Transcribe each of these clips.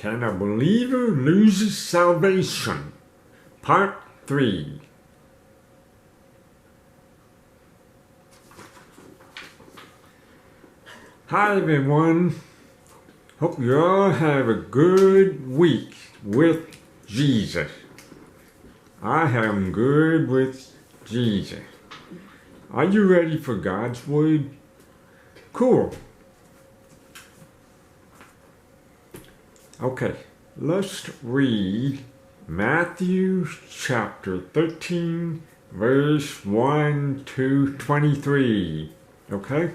Can a believer lose his salvation? Part 3. Hi everyone. Hope you all have a good week with Jesus. I am good with Jesus. Are you ready for God's Word? Cool. Okay, let's read Matthew chapter 13, verse 1 to 23. Okay?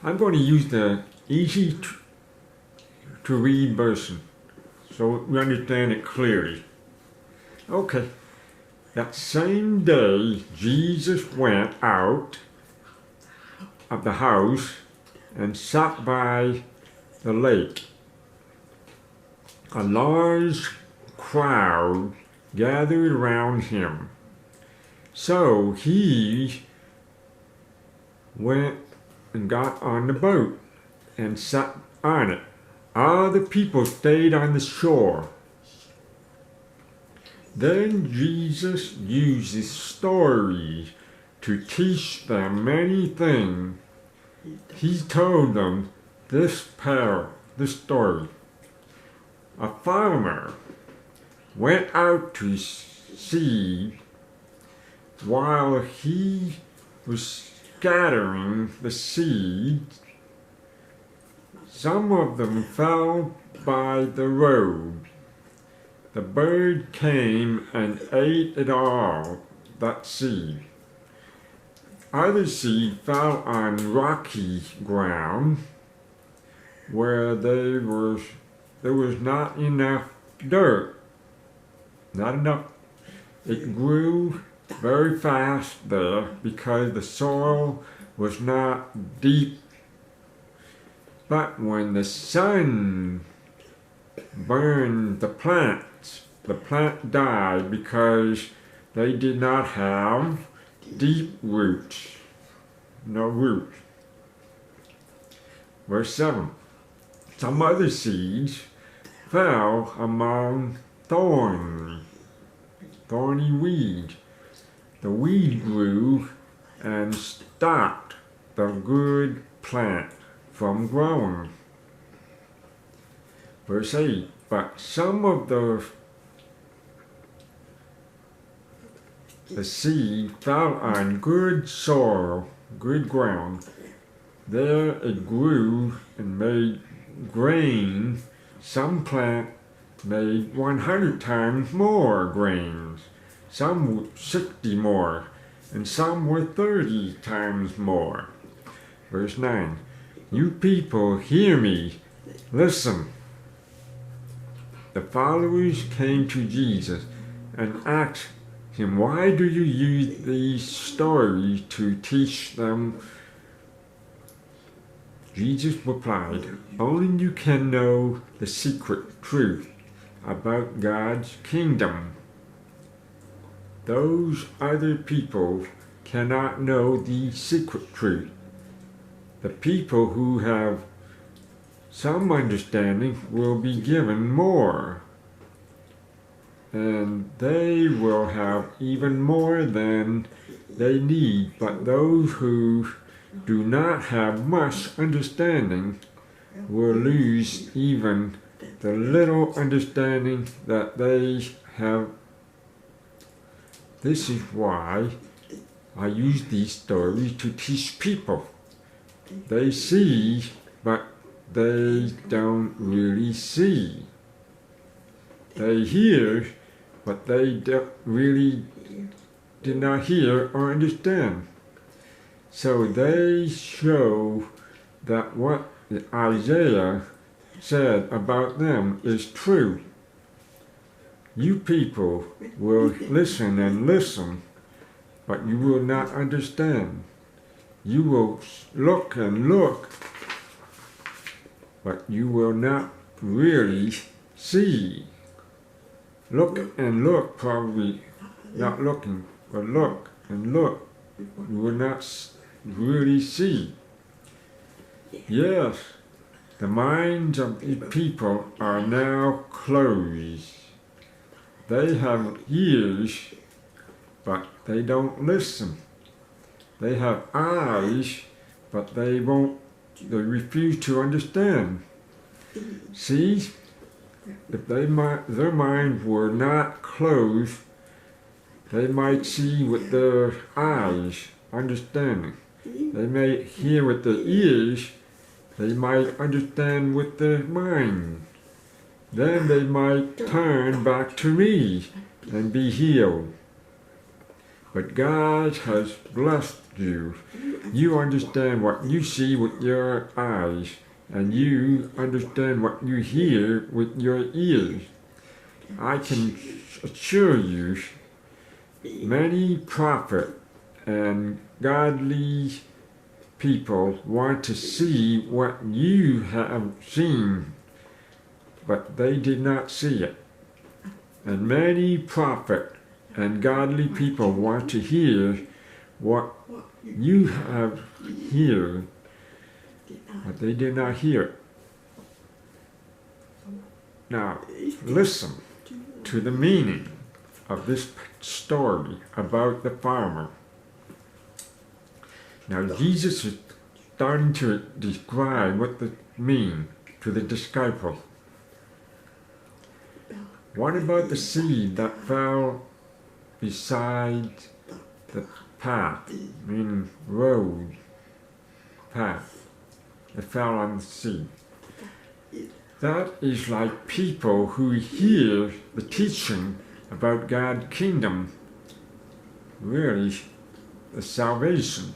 I'm going to use the easy to read version so we understand it clearly. Okay. That same day, Jesus went out of the house and sat by the lake. A large crowd gathered around him. So he went and got on the boat and sat on it. All the people stayed on the shore. Then Jesus uses stories to teach them many things. He told them this story. A farmer went out to seed. While he was scattering the seeds, some of them fell by the road. The bird came and ate it all, that seed. Other seed fell on rocky ground where there was not enough dirt. Not enough. It grew very fast there because the soil was not deep. But when the sun burned the plant died because they did not have deep roots. No roots. Verse 7. Some other seeds fell among thorny weeds. The weed grew and stopped the good plant from growing. Verse 8. But some of the seed fell on good soil, good ground. There it grew and made grain. Some plant made 100 times more grains. Some 60 more, and some were 30 times more. Verse 9. You people, hear me. Listen. The followers came to Jesus and asked him, why do you use these stories to teach them? Jesus replied, only you can know the secret truth about God's kingdom. Those other people cannot know the secret truth. The people who have some understanding will be given more, and they will have even more than they need. But those who do not have much understanding will lose even the little understanding that they have. This is why I use these stories to teach people. They see, but they don't really see. They hear, but they did not hear or understand. So they show that what Isaiah said about them is true. You people will listen and listen, but you will not understand. You will look and look, but you will not really see. Look and look, probably not looking, but look and look. You will not really see. Yes, The minds of the people are now closed. They have ears, but they don't listen. They have eyes, but they refuse to understand. See, if their minds were not closed, they might see with their eyes, understanding. They may hear with their ears, they might understand with their mind. Then they might turn back to me and be healed. But God has blessed you. You understand what you see with your eyes, and you understand what you hear with your ears. I can assure you, many prophets and godly people want to see what you have seen, but they did not see it. And many prophets and godly people want to hear what you have heard, but they did not hear it. Now, listen to the meaning of this story about the farmer. Now, Jesus is starting to describe what it means to the disciples. What about the seed that fell beside the path, meaning road, path? It fell on the seed. That is like people who hear the teaching about God's kingdom, really the salvation,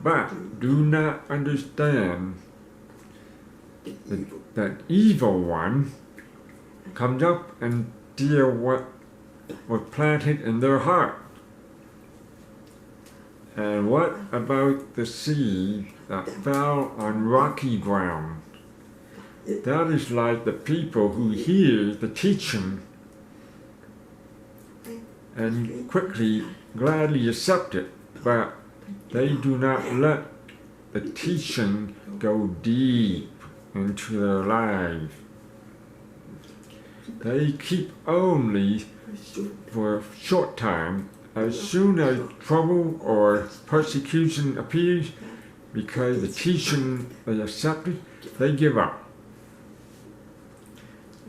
but do not understand that evil one comes up and steals what was planted in their heart. And what about the seed that fell on rocky ground? That is like the people who hear the teaching and quickly, gladly accept it, but they do not let the teaching go deep into their lives. They keep only for a short time. As soon as trouble or persecution appears, because the teaching they accepted, they give up.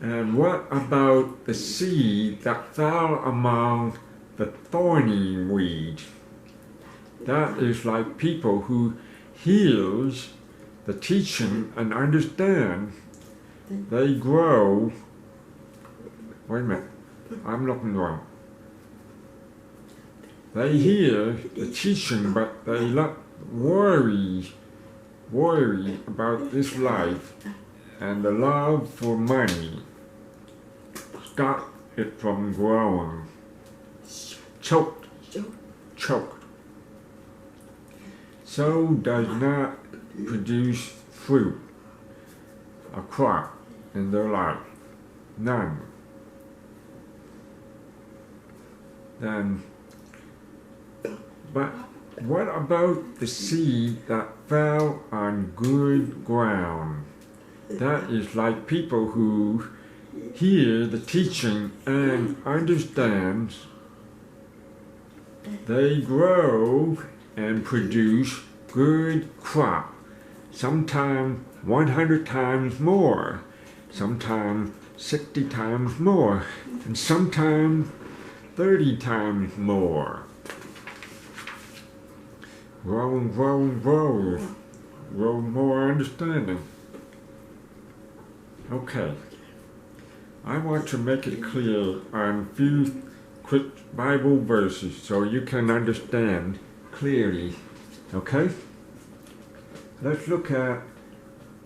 And what about the seed that fell among the thorny weed? That is like people who hears the teaching and understand. They grow. Wait a minute, I'm looking wrong. They hear the teaching, but they let worry about this life and the love for money stop it from growing. Choked. So does not produce fruit, a crop in their life. None. Then, but what about the seed that fell on good ground? That is like people who hear the teaching and understand. They grow and produce good crop, sometimes 100 times more, sometimes 60 times more, and sometimes 30 times more. Grow, more understanding. Okay, I want to make it clear on a few quick Bible verses so you can understand clearly. Okay? Let's look at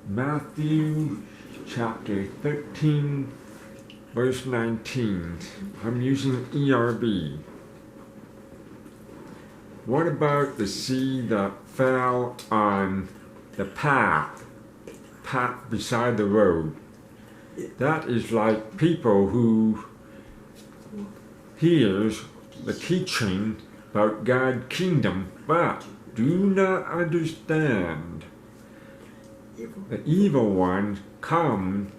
Matthew chapter 13, verse 19. I'm using ERB. What about the seed that fell on the path beside the road? That is like people who hears the teaching about God's kingdom, but do not understand. the evil one comes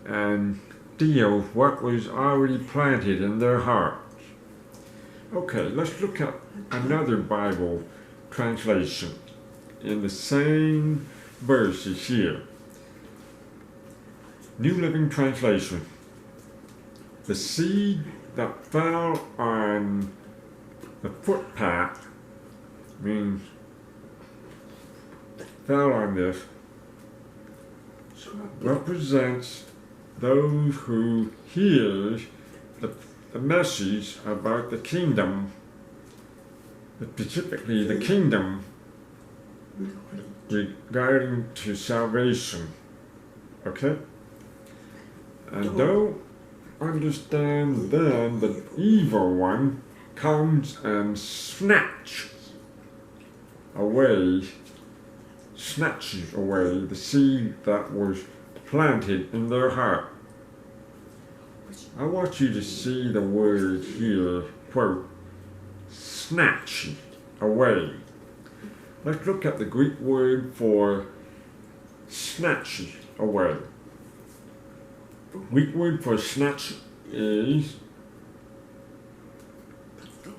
and steals what was already planted in their hearts. Okay, let's look at another Bible translation in the same verses here. New Living Translation. The seed that fell on the footpath means fell on this represents those who hears the message about the kingdom, specifically the kingdom regarding to salvation. Okay? And don't understand then the evil one comes and snatches away the seed that was planted in their heart. I want you to see the word here, quote, snatch away. Let's look at the Greek word for snatch away. Greek word for snatch is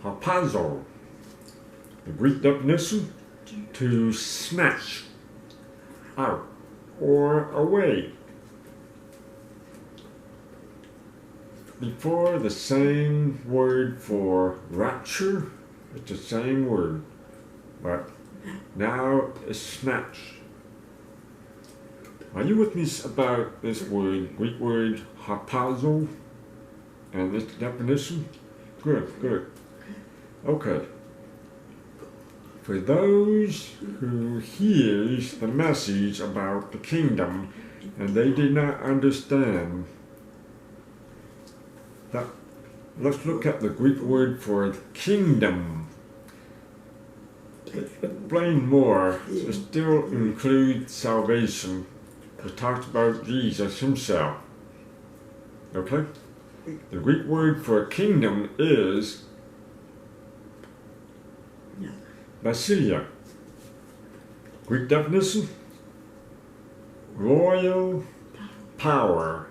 harpazo. The Greek definition, to snatch out or away. Before the same word for rapture, it's the same word, but now it's snatch. Are you with me about this word, Greek word harpazo, and its definition? Good, good. Okay. For those who hears the message about the kingdom and they did not understand that, let's look at the Greek word for kingdom. Explain more. It still includes salvation. It talks about Jesus himself. Okay? The Greek word for kingdom is basilia. Greek definition, royal power,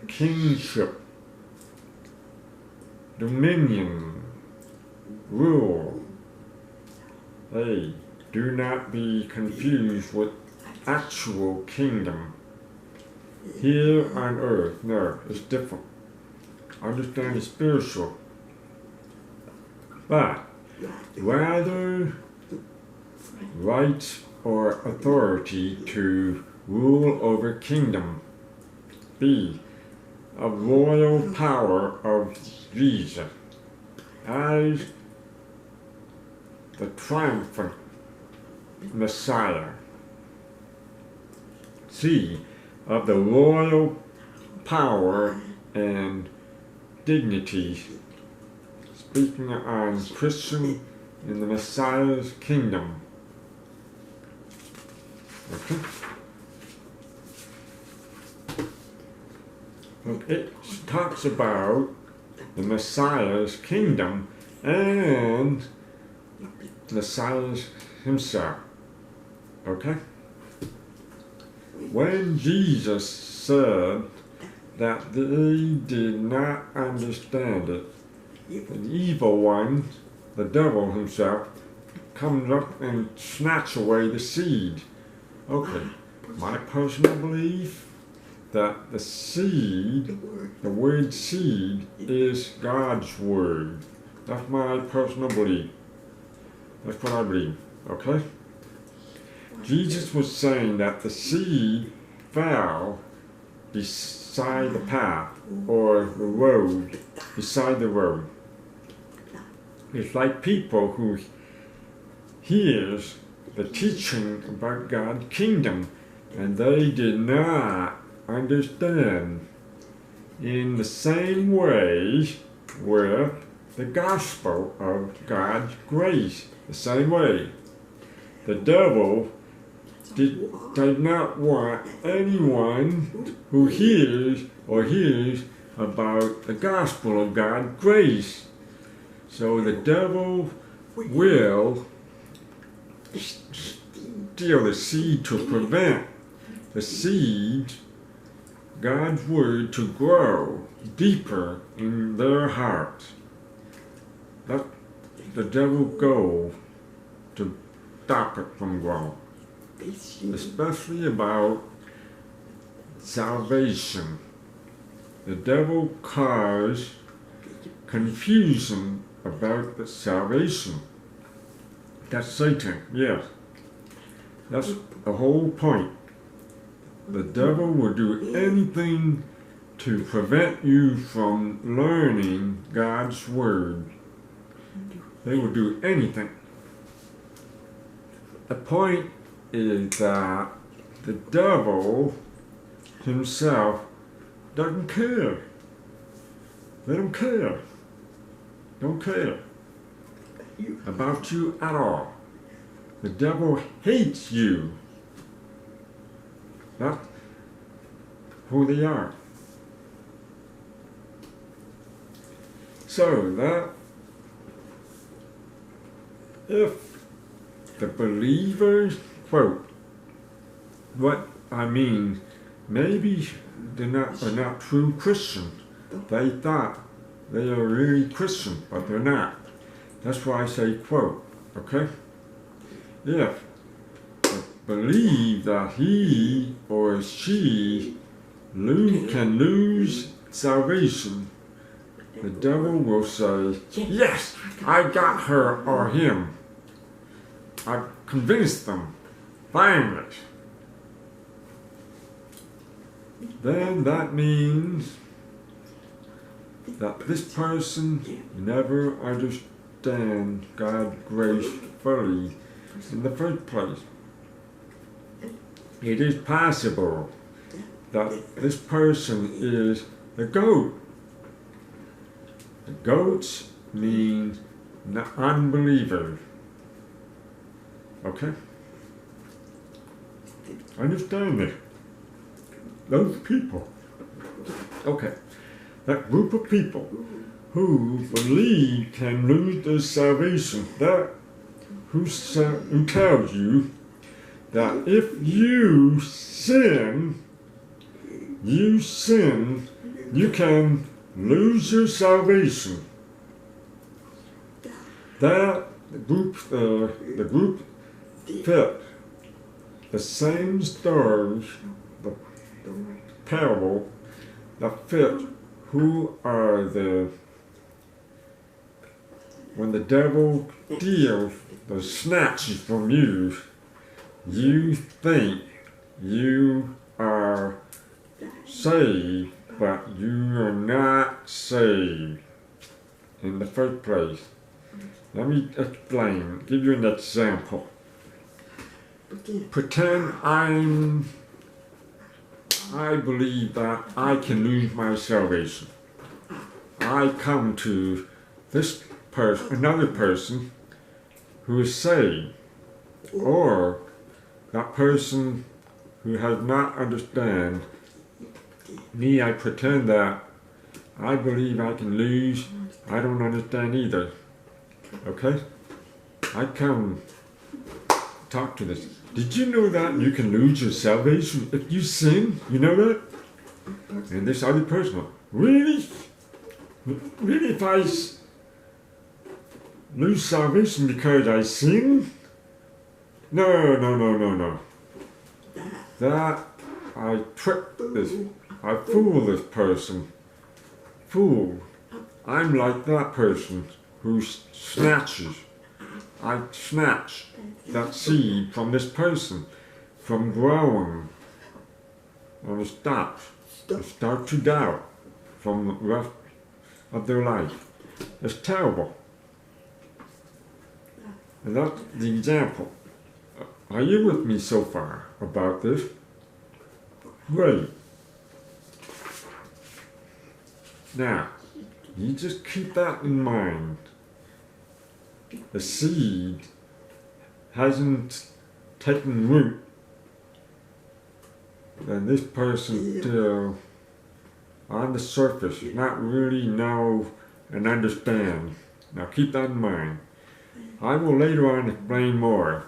kingship, dominion, rule. Hey, do not be confused with actual kingdom. Here on earth, no, it's different. Understand the spiritual. But rather right or authority to rule over kingdom. B, a royal power of Jesus as the triumphant Messiah. C, of the royal power and dignity, speaking on Christian in the Messiah's kingdom. Okay. It talks about the Messiah's kingdom and Messiah himself. Okay? When Jesus said that they did not understand it, the evil one, the devil himself, comes up and snatches away the seed. Okay, my personal belief that the seed, the word seed, is God's word. That's my personal belief. That's what I believe, okay? Jesus was saying that the seed fell beside the path or the road, beside the road. It's like people who hears the teaching about God's kingdom and they did not understand. In the same way with the gospel of God's grace, the same way. The devil did not want anyone who hears about the gospel of God's grace. So the devil will steal the seed to prevent the seed, God's word, to grow deeper in their heart. That's the devil's goal, to stop it from growing. Especially about salvation. The devil caused confusion about the salvation. That's Satan, yes. That's the whole point. The devil will do anything to prevent you from learning God's word. They will do anything. The point is that the devil himself doesn't care. They don't care. Don't care about you at all. The devil hates you. That's who they are. So that if the believers, quote, what I mean, maybe are not true Christians. They thought they are really Christian, but they're not. That's why I say quote, okay? If they believe that he or she can lose salvation, the devil will say, yes, I got her or him. I've convinced them, finally. Then that means that this person never understands God's grace fully in the first place. It is possible that this person is the goat. The goats mean unbelievers. Okay? Understand this? Those people. Okay. That group of people who believe can lose their salvation. That who tells you that if you sin, you can lose your salvation. That group fit the same stories, the parable that fit who are when the devil steals the snatches from you, you think you are saved, but you are not saved in the first place. Let me explain, give you an example. Pretend I believe that I can lose my salvation. I come to this person, another person who is saved, or that person who has not understand me. I pretend that I believe I can lose. I don't understand either. Okay? I come talk to this. Did you know that you can lose your salvation if you sin? You know that? And this other person, really? Really, if I lose salvation because I sin? No. That I trick this, I fool this person. Fool. I'm like that person who snatches. I snatch that seed from this person from growing, and it stops. They start to doubt from the rest of their life. It's terrible. And that's the example. Are you with me so far about this? Great. Now, you just keep that in mind. The seed hasn't taken root, and this person still on the surface does not really know and understand. Now keep that in mind. I will later on explain more.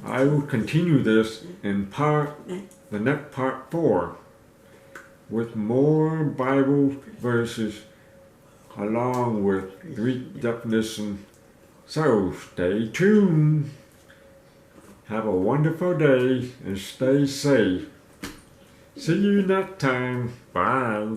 I will continue this in the next part 4 with more Bible verses along with Greek definition. So stay tuned. Have a wonderful day and stay safe. See you next time. Bye.